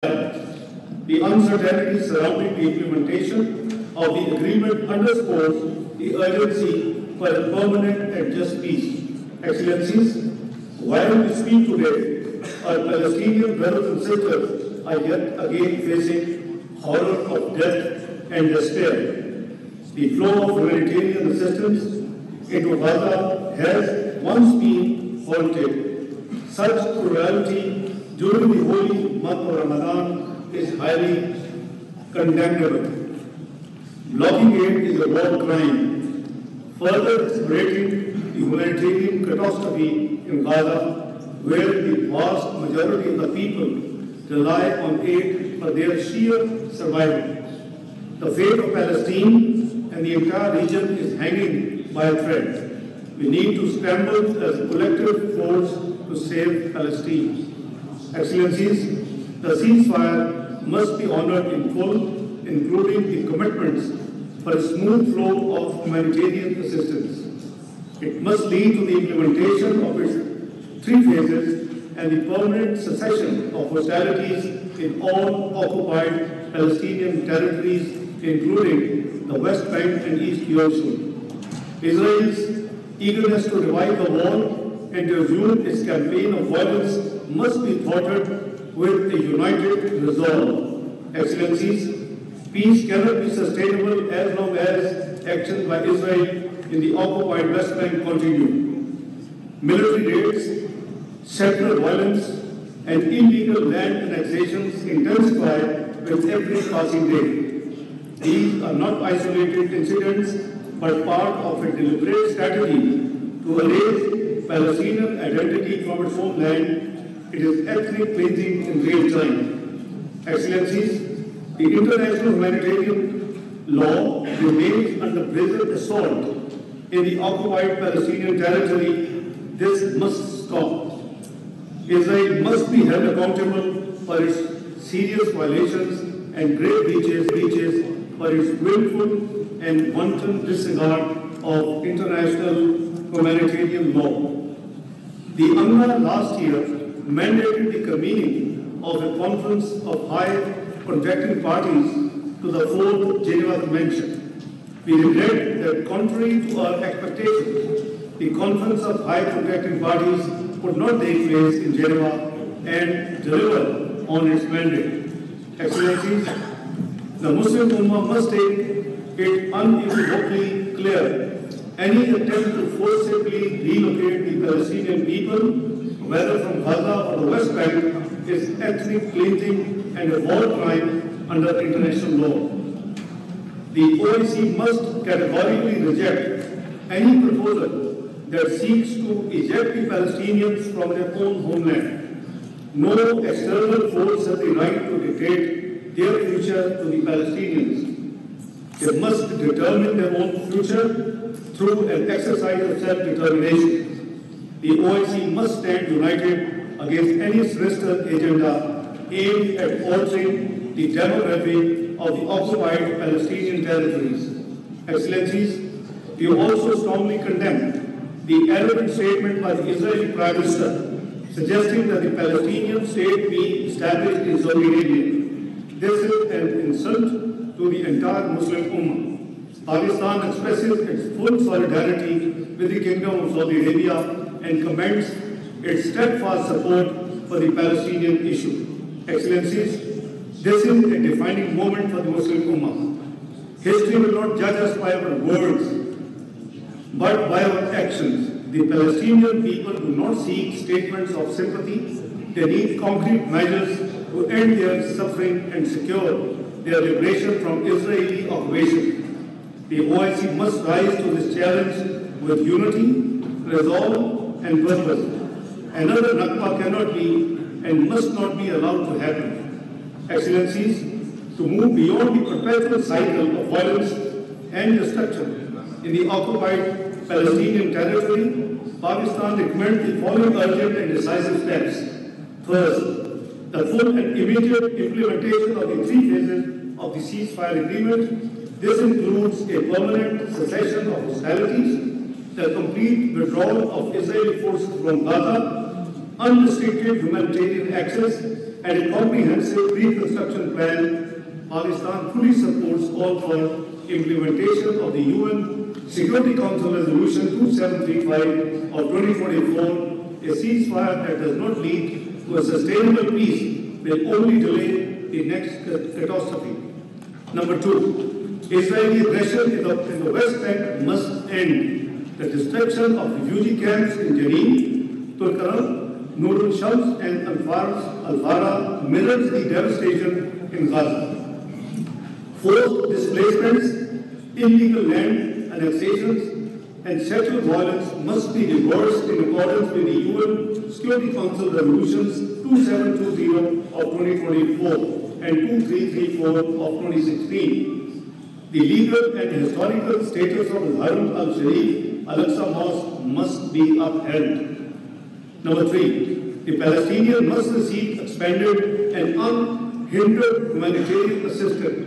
The uncertainty surrounding the implementation of the agreement underscores the urgency for a permanent and just peace. Excellencies, while we speak today, our Palestinian brothers and sisters are yet again facing horror of death and despair. The flow of humanitarian assistance into Gaza has once been halted. Such cruelty during the holy month of Ramadan is highly condemnable. Blocking aid is a war crime, further accelerating the humanitarian catastrophe in Gaza, where the vast majority of the people rely on aid for their sheer survival. The fate of Palestine and the entire region is hanging by a thread. We need to scramble as a collective force to save Palestine. Excellencies, the ceasefire must be honored in full, including the commitments for a smooth flow of humanitarian assistance. It must lead to the implementation of its 3 phases and the permanent cessation of hostilities in all occupied Palestinian territories, including the West Bank and East Jerusalem. Israel's eagerness to revive the war and to resume its campaign of violence must be thwarted with a united resolve. Excellencies, peace cannot be sustainable as long as actions by Israel in the occupied West Bank continue. Military raids, settler violence, and illegal land annexations intensify with every passing day. These are not isolated incidents, but part of a deliberate strategy to erase Palestinian identity from its homeland. It is ethnic cleansing in real time. Excellencies, the international humanitarian law remains under brazen assault in the occupied Palestinian territory. This must stop. Israel must be held accountable for its serious violations and grave breaches for its willful and wanton disregard of international humanitarian law. The UNRWA last year mandated the convening of a conference of high contracting parties to the 4th Geneva Convention. We regret that contrary to our expectations, the conference of high contracting parties could not take place in Geneva and deliver on its mandate. Excellencies, the Muslim Ummah must take it unequivocally clear. Any attempt to forcibly relocate the Palestinian people, whether from Gaza or the West Bank, is ethnic cleansing and a war crime under international law. The OIC must categorically reject any proposal that seeks to eject the Palestinians from their own homeland. No external force has the right to dictate their future to the Palestinians. They must determine their own future through an exercise of self-determination. The OIC must stand united against any sinister agenda aimed at altering the demography of the occupied Palestinian territories. Excellencies, we also strongly condemn the arrogant statement by the Israeli Prime Minister suggesting that the Palestinian state be established in Saudi Arabia. This is an insult to the entire Muslim Ummah. Pakistan expresses its full solidarity with the Kingdom of Saudi Arabia and commends its steadfast support for the Palestinian issue. Excellencies, this is a defining moment for the Muslim Ummah. History will not judge us by our words, but by our actions. The Palestinian people do not seek statements of sympathy. They need concrete measures to end their suffering and secure their liberation from Israeli occupation. The OIC must rise to this challenge with unity, resolve, and purpose. Another Nakba cannot be and must not be allowed to happen. Excellencies, to move beyond the perpetual cycle of violence and destruction in the occupied Palestinian territory, Pakistan recommends the following urgent and decisive steps. First, the full and immediate implementation of the 3 phases of the ceasefire agreement. This includes a permanent cessation of hostilities, the complete withdrawal of Israeli forces from Gaza, unrestricted humanitarian access, and a comprehensive reconstruction plan, Pakistan fully supports call for implementation of the UN Security Council Resolution 2735 of 2024. A ceasefire that does not lead to a sustainable peace will only delay the next catastrophe. Number two, Israeli aggression in the West Bank must end. The destruction of refugee camps in Jenin, Tulkarm, Nur al-Shams and Al-Fara mirrors the devastation in Gaza. Forced displacements, illegal land annexations, and sexual violence must be reversed in accordance with the UN Security Council Resolutions 2720 of 2024 and 2334 of 2016. The legal and historical status of the Haram al-Sharif Al-Aqsa Mosque must be upheld. Number three, the Palestinians must receive expanded and unhindered humanitarian assistance.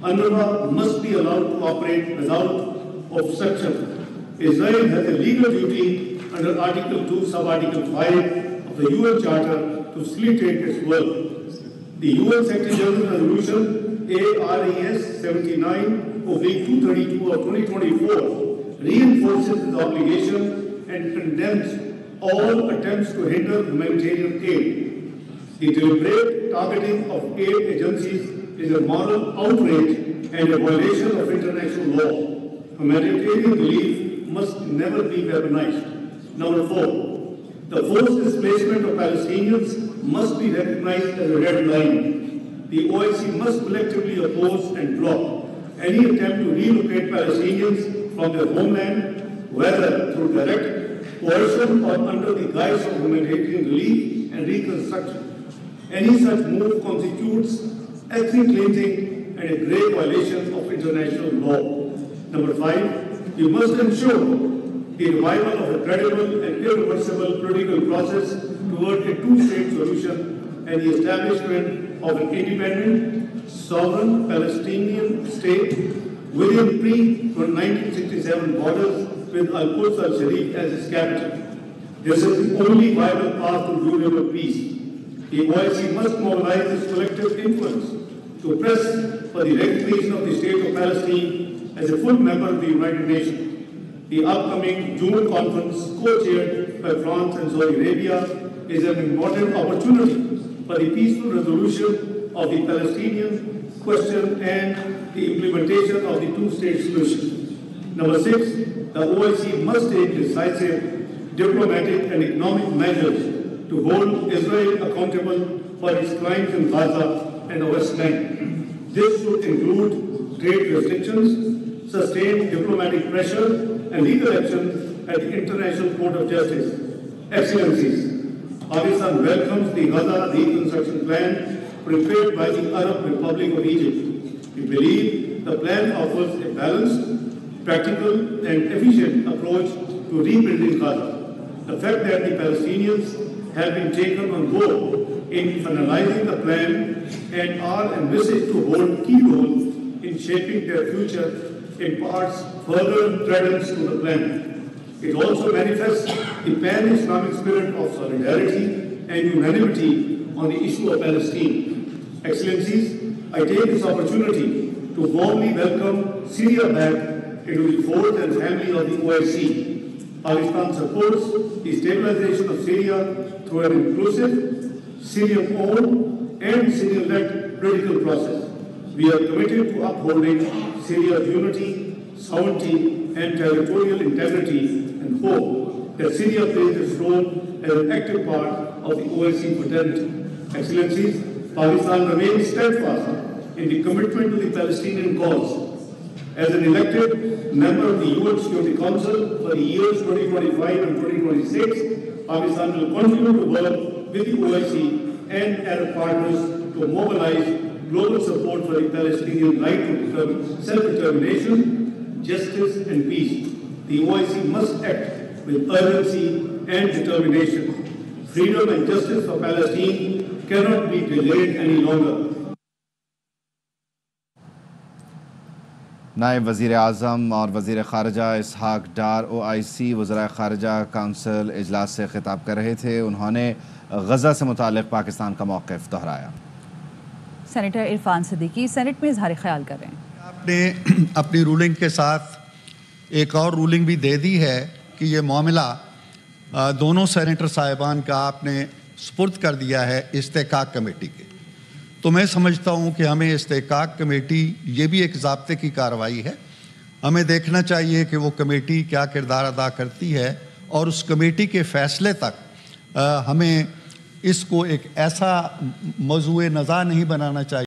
UNRWA must be allowed to operate without obstruction. Israel has a legal duty under Article 2, Sub-Article 5 of the UN Charter to facilitate its work. The UN Secretary General Resolution ARY 79/232 of 2024 reinforces the obligation and condemns all attempts to hinder humanitarian aid. The deliberate targeting of aid agencies is a moral outrage and a violation of international law. Humanitarian relief must never be weaponized. Number four, the forced displacement of Palestinians must be recognized as a red line. The OIC must collectively oppose and block any attempt to relocate Palestinians from their homeland, whether through direct coercion or under the guise of humanitarian relief and reconstruction. Any such move constitutes ethnic cleansing and a grave violation of international law. Number five, we must ensure the revival of a credible and irreversible political process toward a two-state solution and the establishment of an independent, sovereign Palestinian state within pre-1967 borders with Al-Quds al-Sharif as its capital. This is the only viable path to durable peace. The OIC must mobilize its collective influence to press for the recognition of the state of Palestine as a full member of the United Nations. The upcoming June conference, co-chaired by France and Saudi Arabia, is an important opportunity for the peaceful resolution of the Palestinian question and the implementation of the two-state solution. Number six, the OIC must take decisive diplomatic and economic measures to hold Israel accountable for its crimes in Gaza and the West Bank. This should include trade restrictions, sustained diplomatic pressure, and legal action at the International Court of Justice. Excellencies, Pakistan welcomes the Gaza reconstruction plan prepared by the Arab Republic of Egypt. We believe the plan offers a balanced, practical, and efficient approach to rebuilding Gaza. The fact that the Palestinians have been taken on board in finalizing the plan and are envisaged to hold key roles in shaping their future imparts further credence to the plan. It also manifests the pan-Islamic spirit of solidarity and unanimity on the issue of Palestine. Excellencies, I take this opportunity to warmly welcome Syria back into the fold and family of the OIC. Pakistan supports the stabilization of Syria through an inclusive, Syrian-owned and Syrian-led political process. We are committed to upholding Syria's unity, sovereignty, and territorial integrity and hope that Syria plays its role as an active part of the OIC fraternity. Excellencies, Pakistan remains steadfast in the commitment to the Palestinian cause. As an elected member of the UN Security Council for the years 2025 and 2026, Pakistan will continue to work with the OIC and Arab partners to mobilize global support for the Palestinian right to self-determination, justice, and peace. The OIC must act with urgency and determination. Freedom and justice for Palestine cannot be delayed any longer. नायब वज़ीर आज़म और वज़ीर ख़ारजा इसहाक़ डार OIC वज़राए ख़ारजा council इजलास से ख़िताब कर रहे थे। उन्होंने गज़ा से मुतालिक पाकिस्तान का मौक़िफ़ दोहराया। सेनेटर इरफान सिद्दीकी सेनेट में इजहार ख्याल कर रहे हैं। आपने अपनी रूलिंग के साथ एक और रूलिंग भी दे दी है कि ये मामला दोनों सेनेटर साहिबान का आपने सुपुर्द कर दिया है इस्तेहकाक कमेटी के। तो मैं समझता हूँ कि हमें इस्तेहकाक कमेटी ये भी एक ज़ाब्ते की कार्रवाई है, हमें देखना चाहिए कि वो कमेटी क्या किरदार अदा करती है और उस कमेटी के फ़ैसले तक हमें इसको एक ऐसा मौज़ूए नज़ा नहीं बनाना चाहिए